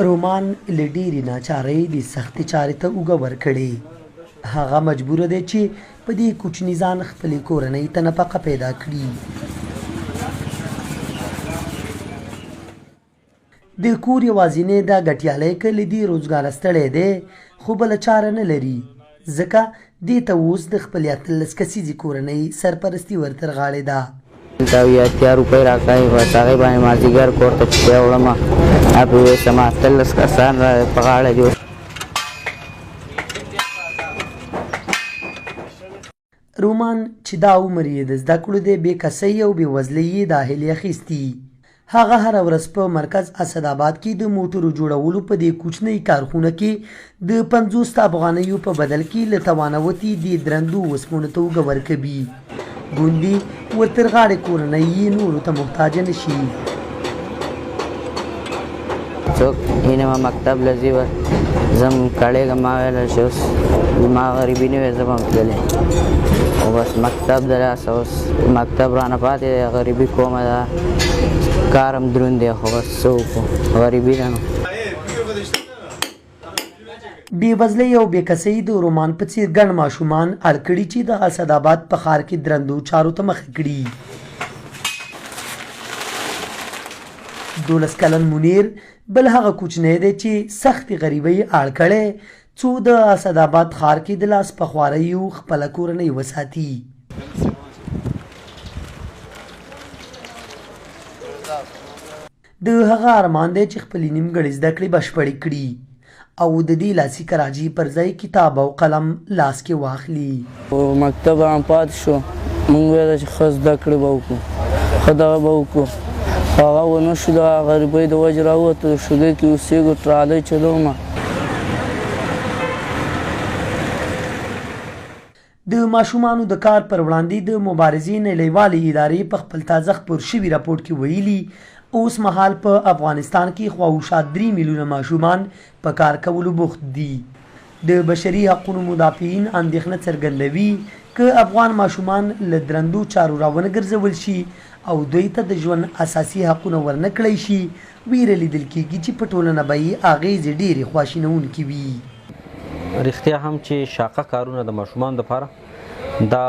رومان له ډېرې ناچارۍ د سختې چارې ته اوږه ورکړې. هغه مجبوره دی چې په دې کوچني ځان خپلې کورنۍ ته نفقه پیدا کړي. د کور یوازینی دا ګټیالی که له دې روزګاره ستړی دی خو بله چاره نه لري، ځکه دې ته اوس د خپلې 18 کسیزې کورنۍ سرپرستي ورتر غاړې ده. دا 80 روپۍ راکوي، بس هغې باندې مازدیګر کور ته چې وړمه هغه ویسم 18 کسان په غاړه دي. رومان چې دا عمر یې د زده کړو دی بې کسۍ او بې وزلۍ یې دا هیلې اخیستي. هغه هره ورځ په مرکز اسداباد کې د موټرو جوړولو په دې کوچنۍ کارخونه کې د 50 افغانیو په بدل کې له توانوتي د درندو وسپنو ته اوږه ورکوي. ګوندې ورتر غاړې کورنۍ یې نورو ته محتاجه نه شي. څوک هینه ما مکتب له ځي زم کړېږم، ما ویله چې اوس ما غریبي نه وې زه به هم تللی او بس مکتب د لاسه اوس مکتب رانه پاتې دی، غریبي کومه ده، کار هم دروند دی خو بس څه وکړو، غریبي ده نو. بېوزلۍ او بېکسۍ د رومان په څېر ګڼ ماشومان اړ کړي چې د اسداباد په ښار کې درندو چارو ته مخه کړي. 12 کلن منیر بل هغه کوچنی دی چې سختې غریبۍ اړ کړی څو د اسداباد ښار کې د لاس په خواریو خپله کورنۍ وساتي. د هغه ارمان دی چې خپلې نیمګړې زده کړې بشپړې کړي او د دې لاسي کراجي پر ځای کتاب او قلم لاس کې واخلي. مکتب هم پاتې شو، موږ ویله چې ښه زده کړې به وکړو، ښه دغه به وکړو، هغه ونه شو. د غریبۍ د وجې راووتو، د شګۍ کې اوسېږو، ټرالۍ چلومه. د ماشومانو د کار پر وړاندې د مبارزې نړیوالې ادارې په خپل تازه خپور شوي راپور کې ویلي اوس مهال په افغانستان کې خواوشا 3 میلیونه ماشومان په کار کولو بوخت دي. د بشري حقونو مدافعین اندېښنه څرګندوي که افغان ماشومان له درندو چارو راونه ګرځول شي او دوی ته د ژوند اساسي حقونه ورنه کړی شي، ویره لیدل کېږي چې په ټولنه به یې اغېزې ډېرې خواشینونکې وي. رښتیا هم چې شاقه کارونه د ماشومانو دپاره دا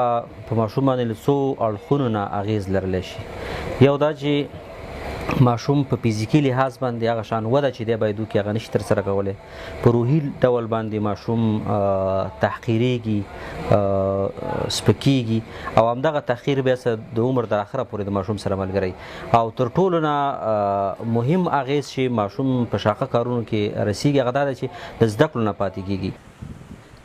په ماشوم باندې له څو اړخونو نه اغېز لرلی شي. یو دا چې ماشوم په فزیکي لحاظ باندې هغه شان وده چې دی باید وکړي هغه نشي ترسره کولی. په روحي ډول باندې ماشوم تحقیریږي، سپکیږي او همدغه تحقیر بیا د عمر تر اخره پورې د ماشوم سره ملګری. او تر ټولو نه مهم اغېز چې ماشوم په شاقه کارونو کې رسیږي هغه دا ده چې د زده کړو نه پاتې کېږي.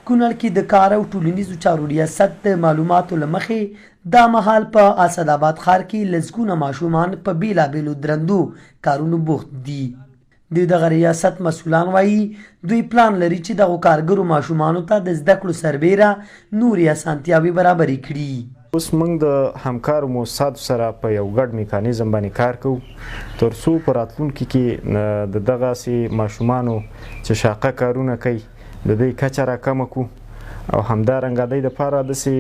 کونړ کې د کار او ټولنیزو چارو ریاست د معلوماتو له مخې دا مهال په اسداباد ښار کې لسګونه ماشومان په بېلابېلو درندو کارونو بوخت دي. د دغه ریاست مسؤلان وایي دوی پلان لري چې دغو کارګرو ماشومانو ته د زده کړو سربیره نورې اسانتیاوې برابرې کړي. اوس موږ د همکارو مؤسساتو سره په یو ګډ میکانیزم باندې کار کوو تر څو په راتلونکي کې د دغسې ماشومانو چې شاقه کارونه کوي د دوی کچه راکمه کړو او همدارنګه دوی دپاره داسې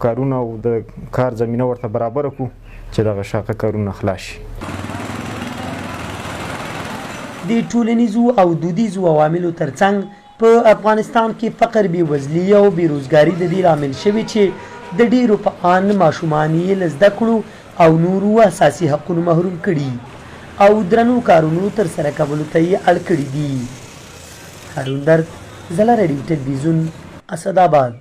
کارونه او د کار زمینه ورته برابره کړو چې دغه شاقه کارونه خلاص شي. د ټولنیزو او دودیزو عواملو ترڅنګ په افغانستان کې فقر، بېوزلي او بېروزګاري د دې لامل شوي چې د ډېرو فعال ماشومان یې له زده کړو او نورو اساسي حقونو محروم کړي او درنو کارونو ترسره کولو ته یې اړ کړي دي. هارون درد، زلا رادیو تلویزیون، اسداباد.